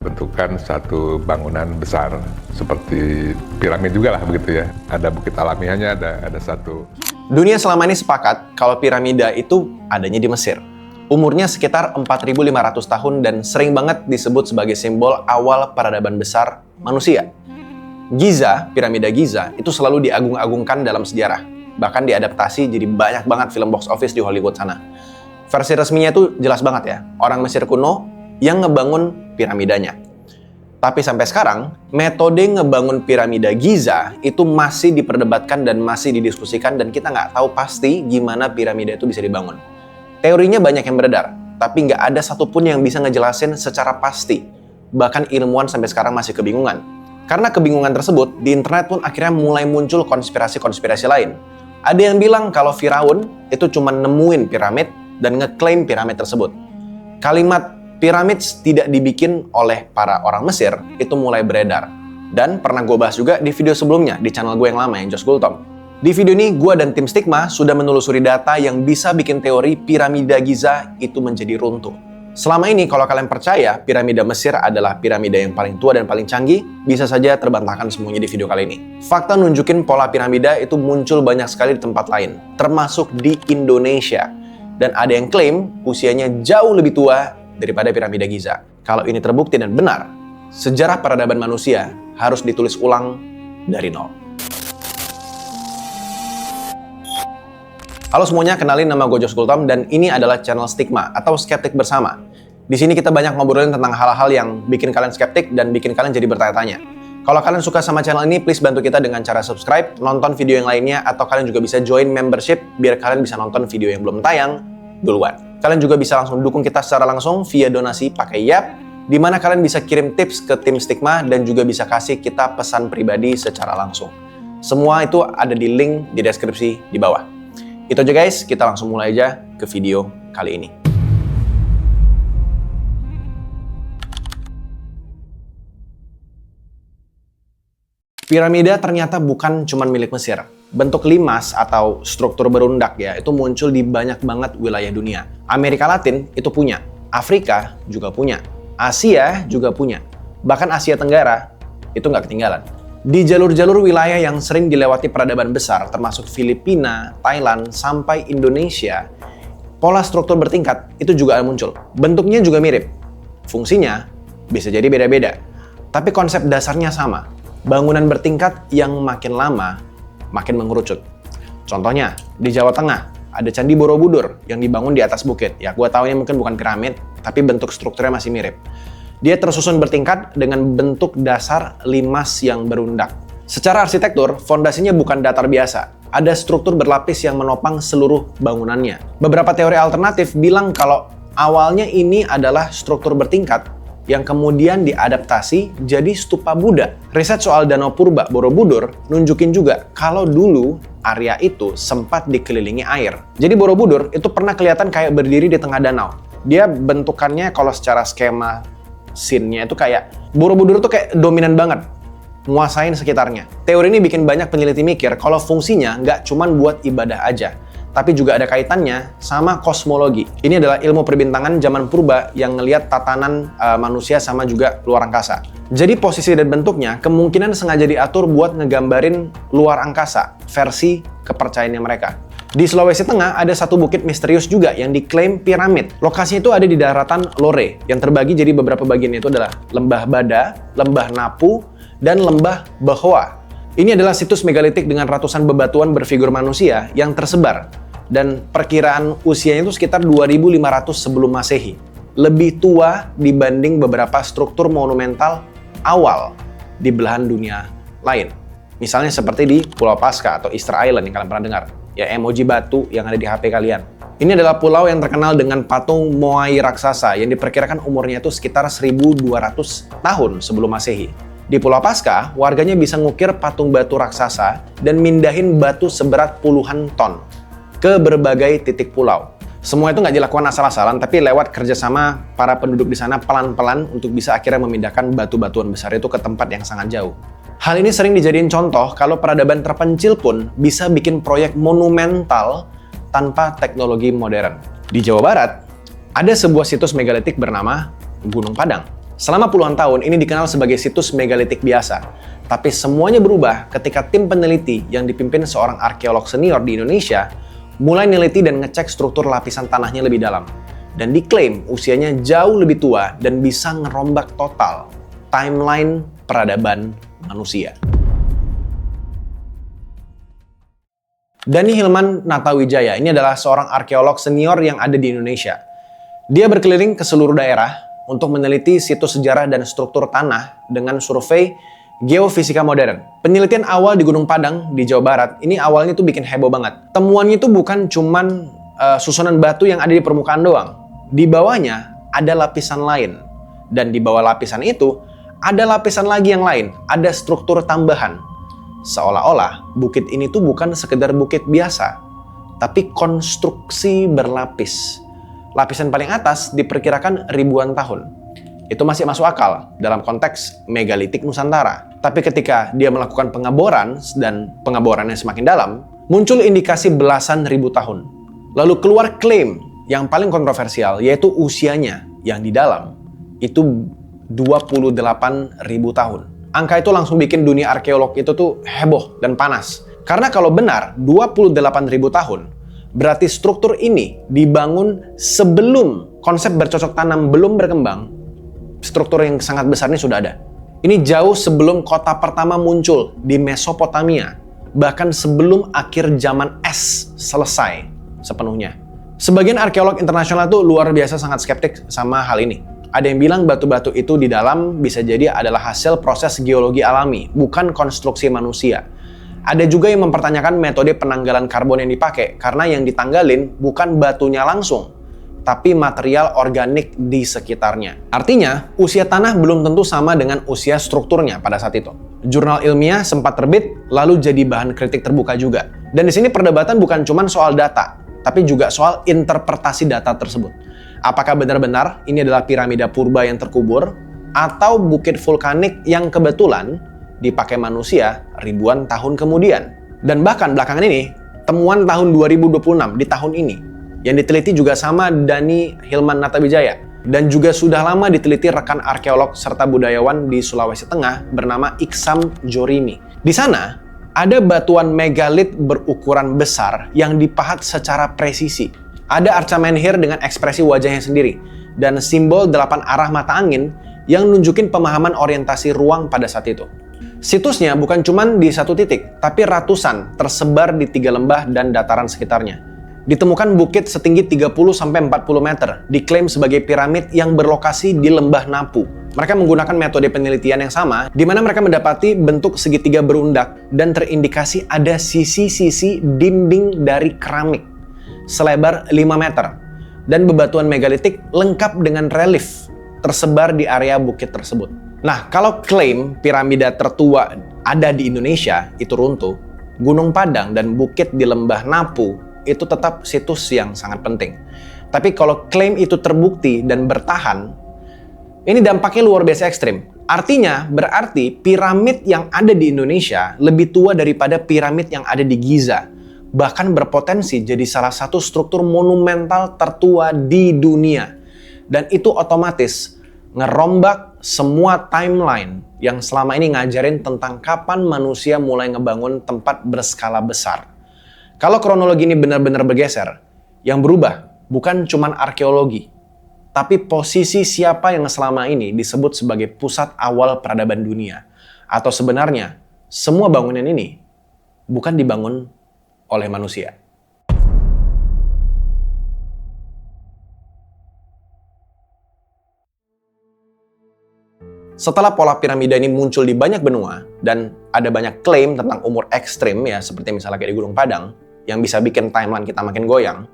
bentukan satu bangunan besar seperti piramid juga lah begitu ya. Ada bukit alamiahnya, ada satu. Dunia selama ini sepakat kalau piramida itu adanya di Mesir. Umurnya sekitar 4.500 tahun dan sering banget disebut sebagai simbol awal peradaban besar manusia. Giza, piramida Giza, itu selalu diagung-agungkan dalam sejarah. Bahkan diadaptasi jadi banyak banget film box office di Hollywood sana. Versi resminya itu jelas banget ya, orang Mesir kuno yang ngebangun piramidanya. Tapi sampai sekarang, metode ngebangun piramida Giza itu masih diperdebatkan dan masih didiskusikan dan kita nggak tahu pasti gimana piramida itu bisa dibangun. Teorinya banyak yang beredar, tapi nggak ada satupun yang bisa ngejelasin secara pasti. Bahkan ilmuwan sampai sekarang masih kebingungan. Karena kebingungan tersebut, di internet pun akhirnya mulai muncul konspirasi-konspirasi lain. Ada yang bilang kalau Firaun itu cuma nemuin piramid dan ngeklaim piramid tersebut. Kalimat piramid tidak dibikin oleh para orang Mesir itu mulai beredar. Dan pernah gue bahas juga di video sebelumnya di channel gue yang lama yang Josh Gultom. Di video ini gue dan tim Stigma sudah menelusuri data yang bisa bikin teori piramida Giza itu menjadi runtuh. Selama ini kalau kalian percaya piramida Mesir adalah piramida yang paling tua dan paling canggih, bisa saja terbantahkan semuanya di video kali ini. Fakta nunjukin pola piramida itu muncul banyak sekali di tempat lain, termasuk di Indonesia. Dan ada yang klaim usianya jauh lebih tua daripada piramida Giza. Kalau ini terbukti dan benar, sejarah peradaban manusia harus ditulis ulang dari nol. Halo semuanya, kenalin nama gue Josh Gultom dan ini adalah channel Stigma atau Skeptik Bersama. Di sini kita banyak ngobrolin tentang hal-hal yang bikin kalian skeptik dan bikin kalian jadi bertanya-tanya. Kalau kalian suka sama channel ini, please bantu kita dengan cara subscribe, nonton video yang lainnya, atau kalian juga bisa join membership biar kalian bisa nonton video yang belum tayang duluan. Kalian juga bisa langsung dukung kita secara langsung via donasi pakai Yap, di mana kalian bisa kirim tips ke tim Stigma dan juga bisa kasih kita pesan pribadi secara langsung. Semua itu ada di link di deskripsi di bawah. Itu aja guys, kita langsung mulai aja ke video kali ini. Piramida ternyata bukan cuma milik Mesir. Bentuk limas atau struktur berundak ya, itu muncul di banyak banget wilayah dunia. Amerika Latin itu punya, Afrika juga punya, Asia juga punya. Bahkan Asia Tenggara itu nggak ketinggalan. Di jalur-jalur wilayah yang sering dilewati peradaban besar, termasuk Filipina, Thailand, sampai Indonesia, pola struktur bertingkat itu juga muncul. Bentuknya juga mirip. Fungsinya bisa jadi beda-beda. Tapi konsep dasarnya sama. Bangunan bertingkat yang makin lama makin mengerucut. Contohnya, di Jawa Tengah ada Candi Borobudur yang dibangun di atas bukit. Ya, gua tahu ini mungkin bukan piramid, tapi bentuk strukturnya masih mirip. Dia tersusun bertingkat dengan bentuk dasar limas yang berundak. Secara arsitektur, fondasinya bukan datar biasa. Ada struktur berlapis yang menopang seluruh bangunannya. Beberapa teori alternatif bilang kalau awalnya ini adalah struktur bertingkat yang kemudian diadaptasi jadi stupa Buddha. Riset soal Danau Purba Borobudur nunjukin juga kalau dulu area itu sempat dikelilingi air. Jadi Borobudur itu pernah kelihatan kayak berdiri di tengah danau. Dia bentukannya kalau secara skema scene-nya itu kayak Borobudur tuh kayak dominan banget, nguasain sekitarnya. Teori ini bikin banyak peneliti mikir kalau fungsinya nggak cuman buat ibadah aja, tapi juga ada kaitannya sama kosmologi. Ini adalah ilmu perbintangan zaman purba yang ngelihat tatanan manusia sama juga luar angkasa. Jadi posisi dan bentuknya kemungkinan sengaja diatur buat ngegambarin luar angkasa, versi kepercayaannya mereka. Di Sulawesi Tengah ada satu bukit misterius juga yang diklaim piramid. Lokasinya itu ada di daratan Lore, yang terbagi jadi beberapa bagian, itu adalah Lembah Bada, Lembah Napu, dan Lembah Behoa. Ini adalah situs megalitik dengan ratusan bebatuan berfigur manusia yang tersebar. Dan perkiraan usianya itu sekitar 2500 sebelum Masehi. Lebih tua dibanding beberapa struktur monumental awal di belahan dunia lain. Misalnya seperti di Pulau Paska atau Easter Island yang kalian pernah dengar. Ya, emoji batu yang ada di HP kalian. Ini adalah pulau yang terkenal dengan patung Moai raksasa yang diperkirakan umurnya itu sekitar 1200 tahun sebelum Masehi. Di Pulau Paska, warganya bisa ngukir patung batu raksasa dan mindahin batu seberat puluhan ton ke berbagai titik pulau. Semua itu nggak dilakukan asal-asalan, tapi lewat kerjasama para penduduk di sana pelan-pelan untuk bisa akhirnya memindahkan batu-batuan besar itu ke tempat yang sangat jauh. Hal ini sering dijadiin contoh kalau peradaban terpencil pun bisa bikin proyek monumental tanpa teknologi modern. Di Jawa Barat, ada sebuah situs megalitik bernama Gunung Padang. Selama puluhan tahun, ini dikenal sebagai situs megalitik biasa. Tapi semuanya berubah ketika tim peneliti yang dipimpin seorang arkeolog senior di Indonesia mulai neliti dan ngecek struktur lapisan tanahnya lebih dalam. Dan diklaim usianya jauh lebih tua dan bisa ngerombak total timeline peradaban manusia. Dhani Hilman Natawijaya ini adalah seorang arkeolog senior yang ada di Indonesia. Dia berkeliling ke seluruh daerah untuk meneliti situs sejarah dan struktur tanah dengan survei geofisika modern. Penelitian awal di Gunung Padang di Jawa Barat, ini awalnya tuh bikin heboh banget. Temuannya itu bukan cuman susunan batu yang ada di permukaan doang. Di bawahnya ada lapisan lain. Dan di bawah lapisan itu ada lapisan lagi yang lain, ada struktur tambahan. Seolah-olah bukit ini tuh bukan sekedar bukit biasa, tapi konstruksi berlapis. Lapisan paling atas diperkirakan ribuan tahun. Itu masih masuk akal dalam konteks megalitik Nusantara. Tapi ketika dia melakukan pengeboran dan pengeborannya semakin dalam, muncul indikasi belasan ribu tahun. Lalu keluar klaim yang paling kontroversial, yaitu usianya yang di dalam itu 28.000 tahun. Angka itu langsung bikin dunia arkeolog itu tuh heboh dan panas. Karena kalau benar 28.000 tahun, berarti struktur ini dibangun sebelum konsep bercocok tanam belum berkembang. Struktur yang sangat besar ini sudah ada. Ini jauh sebelum kota pertama muncul di Mesopotamia. Bahkan sebelum akhir zaman es selesai sepenuhnya. Sebagian arkeolog internasional tuh luar biasa sangat skeptik sama hal ini. Ada yang bilang batu-batu itu di dalam bisa jadi adalah hasil proses geologi alami, bukan konstruksi manusia. Ada juga yang mempertanyakan metode penanggalan karbon yang dipakai, karena yang ditanggalin bukan batunya langsung, tapi material organik di sekitarnya. Artinya, usia tanah belum tentu sama dengan usia strukturnya pada saat itu. Jurnal ilmiah sempat terbit, lalu jadi bahan kritik terbuka juga. Dan di sini perdebatan bukan cuma soal data, tapi juga soal interpretasi data tersebut. Apakah benar-benar ini adalah piramida purba yang terkubur, atau bukit vulkanik yang kebetulan dipakai manusia ribuan tahun kemudian. Dan bahkan belakangan ini, temuan tahun 2026 di tahun ini, yang diteliti juga sama Dhani Hilman Natawijaya, dan juga sudah lama diteliti rekan arkeolog serta budayawan di Sulawesi Tengah bernama Iksam Jorimi. Di sana, ada batuan megalit berukuran besar yang dipahat secara presisi. Ada arca menhir dengan ekspresi wajahnya sendiri, dan simbol 8 arah mata angin yang nunjukin pemahaman orientasi ruang pada saat itu. Situsnya bukan cuma di satu titik, tapi ratusan tersebar di 3 lembah dan dataran sekitarnya. Ditemukan bukit setinggi 30-40 meter, diklaim sebagai piramid yang berlokasi di lembah Napu. Mereka menggunakan metode penelitian yang sama, di mana mereka mendapati bentuk segitiga berundak dan terindikasi ada sisi-sisi dinding dari keramik selebar 5 meter. Dan bebatuan megalitik lengkap dengan relief tersebar di area bukit tersebut. Nah, kalau klaim piramida tertua ada di Indonesia itu runtuh, Gunung Padang dan bukit di lembah Napu itu tetap situs yang sangat penting. Tapi kalau klaim itu terbukti dan bertahan, ini dampaknya luar biasa ekstrim. Artinya, berarti piramid yang ada di Indonesia lebih tua daripada piramid yang ada di Giza. Bahkan berpotensi jadi salah satu struktur monumental tertua di dunia. Dan itu otomatis ngerombak semua timeline yang selama ini ngajarin tentang kapan manusia mulai ngebangun tempat berskala besar. Kalau kronologi ini benar-benar bergeser, yang berubah bukan cuman arkeologi, tapi posisi siapa yang selama ini disebut sebagai pusat awal peradaban dunia. Atau sebenarnya, semua bangunan ini bukan dibangun oleh manusia. Setelah pola piramida ini muncul di banyak benua, dan ada banyak klaim tentang umur ekstrim ya, seperti misalnya kayak di Gunung Padang, yang bisa bikin timeline kita makin goyang,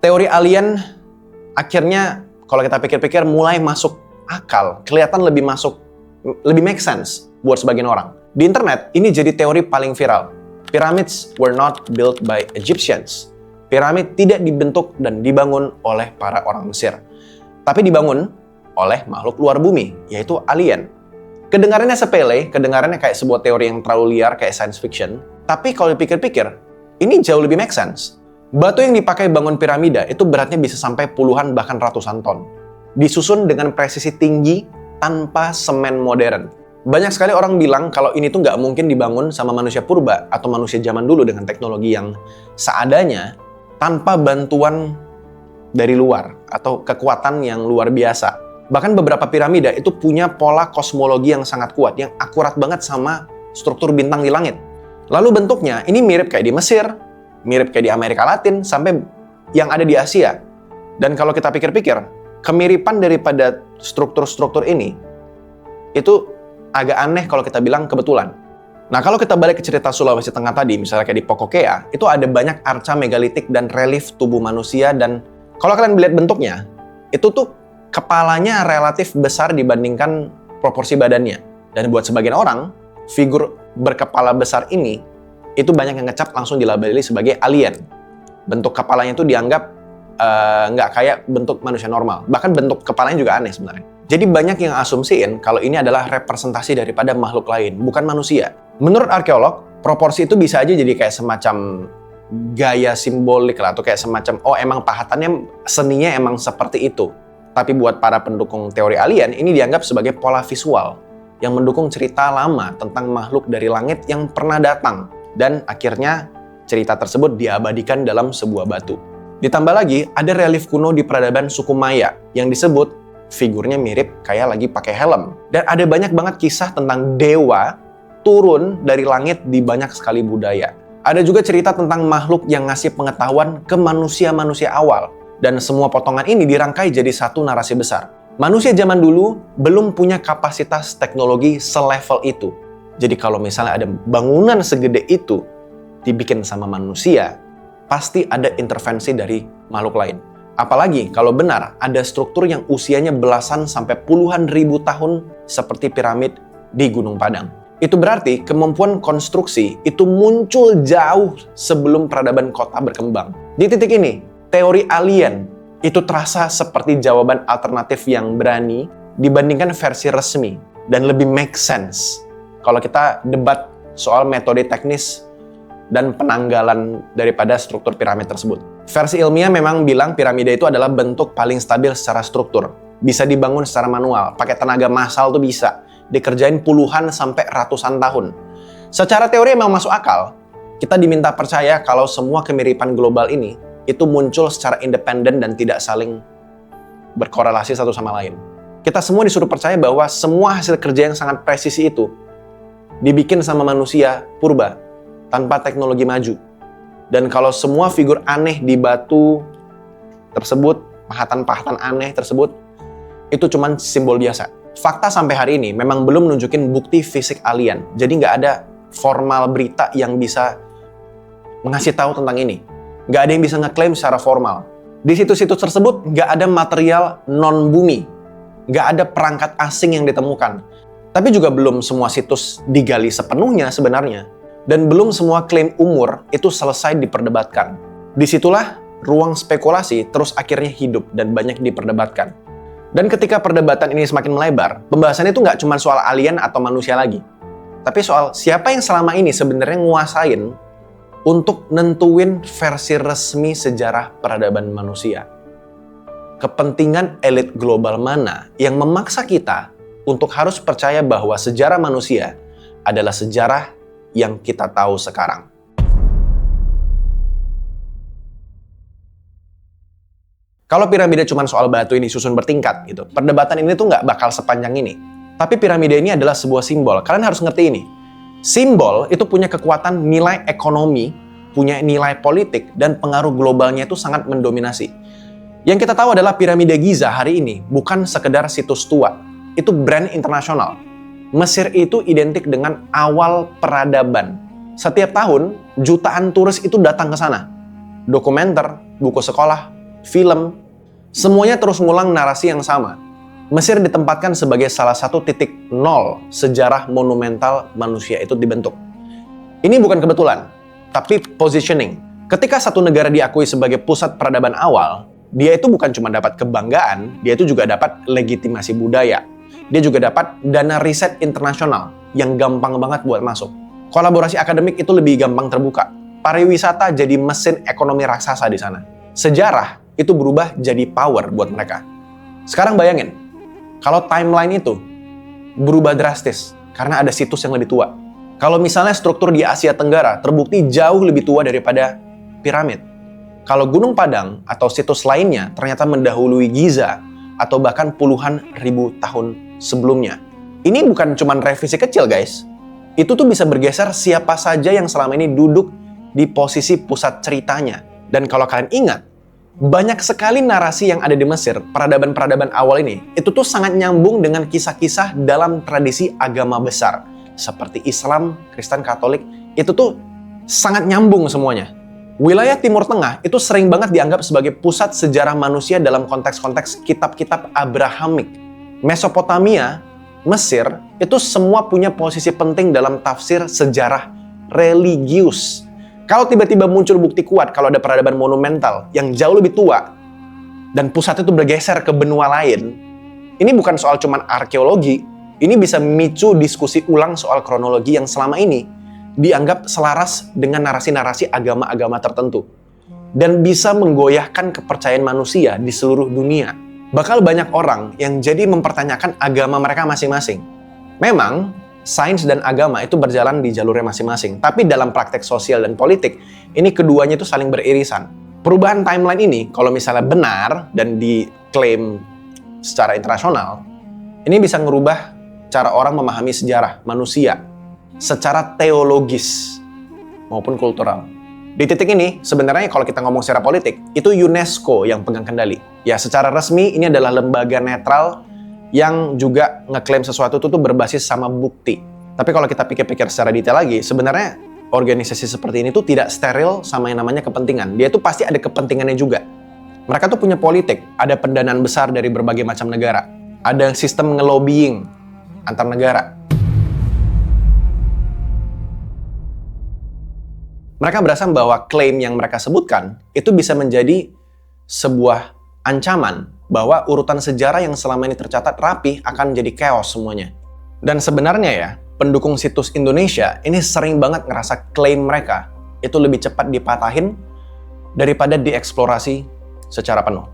teori alien akhirnya kalau kita pikir-pikir mulai masuk akal, kelihatan lebih make sense buat sebagian orang. Di internet, ini jadi teori paling viral. Pyramids were not built by Egyptians. Piramid tidak dibentuk dan dibangun oleh para orang Mesir, tapi dibangun oleh makhluk luar bumi, yaitu alien. Kedengarannya sepele, kedengarannya kayak sebuah teori yang terlalu liar, kayak science fiction. Tapi kalau dipikir-pikir, ini jauh lebih make sense. Batu yang dipakai bangun piramida itu beratnya bisa sampai puluhan bahkan ratusan ton. Disusun dengan presisi tinggi tanpa semen modern. Banyak sekali orang bilang kalau ini tuh nggak mungkin dibangun sama manusia purba atau manusia zaman dulu dengan teknologi yang seadanya tanpa bantuan dari luar atau kekuatan yang luar biasa. Bahkan beberapa piramida itu punya pola kosmologi yang sangat kuat, yang akurat banget sama struktur bintang di langit. Lalu bentuknya ini mirip kayak di Mesir, mirip kayak di Amerika Latin, sampai yang ada di Asia. Dan kalau kita pikir-pikir, kemiripan daripada struktur-struktur ini itu agak aneh kalau kita bilang kebetulan. Nah, kalau kita balik ke cerita Sulawesi Tengah tadi, misalnya kayak di Pokokea, itu ada banyak arca megalitik dan relief tubuh manusia, dan kalau kalian melihat bentuknya, itu tuh kepalanya relatif besar dibandingkan proporsi badannya. Dan buat sebagian orang, figur berkepala besar ini, itu banyak yang ngecap langsung dilabeli sebagai alien. Bentuk kepalanya itu dianggap nggak kayak bentuk manusia normal. Bahkan bentuk kepalanya juga aneh sebenarnya. Jadi banyak yang asumsiin kalau ini adalah representasi daripada makhluk lain, bukan manusia. Menurut arkeolog, proporsi itu bisa aja jadi kayak semacam gaya simbolik lah, atau kayak semacam, oh emang pahatannya, seninya emang seperti itu. Tapi buat para pendukung teori alien, ini dianggap sebagai pola visual yang mendukung cerita lama tentang makhluk dari langit yang pernah datang. Dan akhirnya cerita tersebut diabadikan dalam sebuah batu. Ditambah lagi, ada relief kuno di peradaban suku Maya yang disebut figurnya mirip kayak lagi pakai helm. Dan ada banyak banget kisah tentang dewa turun dari langit di banyak sekali budaya. Ada juga cerita tentang makhluk yang ngasih pengetahuan ke manusia-manusia awal. Dan semua potongan ini dirangkai jadi satu narasi besar. Manusia zaman dulu belum punya kapasitas teknologi selevel itu. Jadi kalau misalnya ada bangunan segede itu dibikin sama manusia, pasti ada intervensi dari makhluk lain. Apalagi kalau benar ada struktur yang usianya belasan sampai puluhan ribu tahun seperti piramid di Gunung Padang. Itu berarti kemampuan konstruksi itu muncul jauh sebelum peradaban kota berkembang. Di titik ini, teori alien itu terasa seperti jawaban alternatif yang berani dibandingkan versi resmi dan lebih make sense kalau kita debat soal metode teknis dan penanggalan daripada struktur piramid tersebut. Versi ilmiah memang bilang piramida itu adalah bentuk paling stabil secara struktur. Bisa dibangun secara manual, pakai tenaga massal tuh bisa. Dikerjain puluhan sampai ratusan tahun. Secara teori memang masuk akal. Kita diminta percaya kalau semua kemiripan global ini itu muncul secara independen dan tidak saling berkorelasi satu sama lain. Kita semua disuruh percaya bahwa semua hasil kerja yang sangat presisi itu dibikin sama manusia purba tanpa teknologi maju. Dan kalau semua figur aneh di batu tersebut, pahatan-pahatan aneh tersebut, itu cuman simbol biasa. Fakta sampai hari ini memang belum nunjukin bukti fisik alien. Jadi nggak ada formal berita yang bisa mengasih tahu tentang ini. Nggak ada yang bisa ngeklaim secara formal. Di situs-situs tersebut nggak ada material non-bumi. Nggak ada perangkat asing yang ditemukan. Tapi juga belum semua situs digali sepenuhnya sebenarnya. Dan belum semua klaim umur itu selesai diperdebatkan. Disitulah ruang spekulasi terus akhirnya hidup dan banyak diperdebatkan. Dan ketika perdebatan ini semakin melebar, pembahasannya itu nggak cuma soal alien atau manusia lagi. Tapi soal siapa yang selama ini sebenarnya nguasain untuk nentuin versi resmi sejarah peradaban manusia. Kepentingan elit global mana yang memaksa kita untuk harus percaya bahwa sejarah manusia adalah sejarah yang kita tahu sekarang. Kalau piramida cuma soal batu ini susun bertingkat gitu, perdebatan ini tuh nggak bakal sepanjang ini. Tapi piramida ini adalah sebuah simbol. Kalian harus ngerti ini. Simbol itu punya kekuatan nilai ekonomi, punya nilai politik, dan pengaruh globalnya itu sangat mendominasi. Yang kita tahu adalah piramida Giza hari ini bukan sekedar situs tua. Itu brand internasional. Mesir itu identik dengan awal peradaban. Setiap tahun, jutaan turis itu datang ke sana. Dokumenter, buku sekolah, film, semuanya terus ngulang narasi yang sama. Mesir ditempatkan sebagai salah satu titik nol sejarah monumental manusia itu dibentuk. Ini bukan kebetulan, tapi positioning. Ketika satu negara diakui sebagai pusat peradaban awal, dia itu bukan cuma dapat kebanggaan, dia itu juga dapat legitimasi budaya. Dia juga dapat dana riset internasional yang gampang banget buat masuk. Kolaborasi akademik itu lebih gampang terbuka. Pariwisata jadi mesin ekonomi raksasa di sana. Sejarah itu berubah jadi power buat mereka. Sekarang bayangin, kalau timeline itu berubah drastis karena ada situs yang lebih tua. Kalau misalnya struktur di Asia Tenggara terbukti jauh lebih tua daripada piramid. Kalau Gunung Padang atau situs lainnya ternyata mendahului Giza atau bahkan puluhan ribu tahun sebelumnya. Ini bukan cuma revisi kecil, guys. Itu tuh bisa bergeser siapa saja yang selama ini duduk di posisi pusat ceritanya. Dan kalau kalian ingat, banyak sekali narasi yang ada di Mesir, peradaban-peradaban awal ini, itu tuh sangat nyambung dengan kisah-kisah dalam tradisi agama besar. Seperti Islam, Kristen, Katolik, itu tuh sangat nyambung semuanya. Wilayah Timur Tengah itu sering banget dianggap sebagai pusat sejarah manusia dalam konteks-konteks kitab-kitab Abrahamik. Mesopotamia, Mesir, itu semua punya posisi penting dalam tafsir sejarah religius. Kalau tiba-tiba muncul bukti kuat kalau ada peradaban monumental yang jauh lebih tua dan pusatnya itu bergeser ke benua lain, ini bukan soal cuman arkeologi, ini bisa memicu diskusi ulang soal kronologi yang selama ini dianggap selaras dengan narasi-narasi agama-agama tertentu dan bisa menggoyahkan kepercayaan manusia di seluruh dunia. Bakal banyak orang yang jadi mempertanyakan agama mereka masing-masing. Memang, sains dan agama itu berjalan di jalurnya masing-masing, tapi dalam praktek sosial dan politik, ini keduanya itu saling beririsan. Perubahan timeline ini, kalau misalnya benar dan diklaim secara internasional, ini bisa ngerubah cara orang memahami sejarah manusia secara teologis maupun kultural. Di titik ini, sebenarnya kalau kita ngomong secara politik, itu UNESCO yang pegang kendali. Ya, secara resmi ini adalah lembaga netral yang juga ngeklaim sesuatu itu tuh berbasis sama bukti. Tapi kalau kita pikir-pikir secara detail lagi, sebenarnya organisasi seperti ini tuh tidak steril sama yang namanya kepentingan. Dia tuh pasti ada kepentingannya juga. Mereka tuh punya politik, ada pendanaan besar dari berbagai macam negara. Ada sistem nge-lobbying antar negara. Mereka berasa bahwa klaim yang mereka sebutkan itu bisa menjadi sebuah ancaman bahwa urutan sejarah yang selama ini tercatat rapi akan jadi chaos semuanya. Dan sebenarnya ya, pendukung situs Indonesia ini sering banget ngerasa klaim mereka itu lebih cepat dipatahin daripada dieksplorasi secara penuh.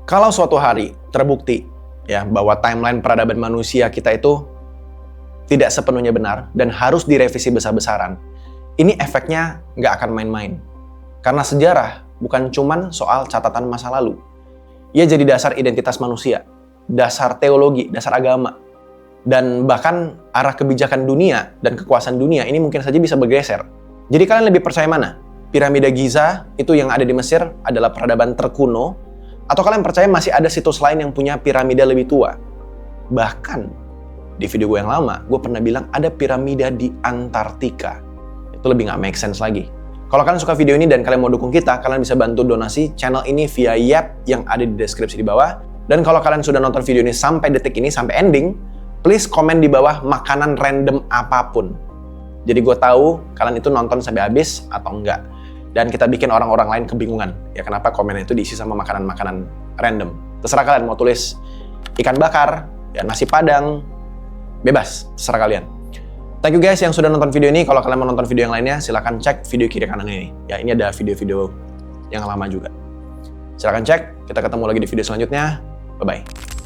Kalau suatu hari terbukti ya bahwa timeline peradaban manusia kita itu tidak sepenuhnya benar dan harus direvisi besar-besaran, ini efeknya nggak akan main-main. Karena sejarah bukan cuman soal catatan masa lalu. Ia jadi dasar identitas manusia, dasar teologi, dasar agama. Dan bahkan arah kebijakan dunia dan kekuasaan dunia ini mungkin saja bisa bergeser. Jadi kalian lebih percaya mana? Piramida Giza itu yang ada di Mesir adalah peradaban terkuno? Atau kalian percaya masih ada situs lain yang punya piramida lebih tua? Bahkan di video gue yang lama, gue pernah bilang ada piramida di Antartika. Itu lebih nggak make sense lagi. Kalau kalian suka video ini dan kalian mau dukung kita, kalian bisa bantu donasi channel ini via Yap yang ada di deskripsi di bawah. Dan kalau kalian sudah nonton video ini sampai detik ini, sampai ending, please komen di bawah makanan random apapun. Jadi gue tahu kalian itu nonton sampai habis atau enggak. Dan kita bikin orang-orang lain kebingungan. Ya kenapa komennya itu diisi sama makanan-makanan random. Terserah kalian mau tulis ikan bakar, ya nasi padang, bebas, terserah kalian. Thank you guys yang sudah nonton video ini. Kalau kalian mau nonton video yang lainnya, silahkan cek video kiri kanan ini. Ya, ini ada video-video yang lama juga. Silahkan cek. Kita ketemu lagi di video selanjutnya. Bye-bye.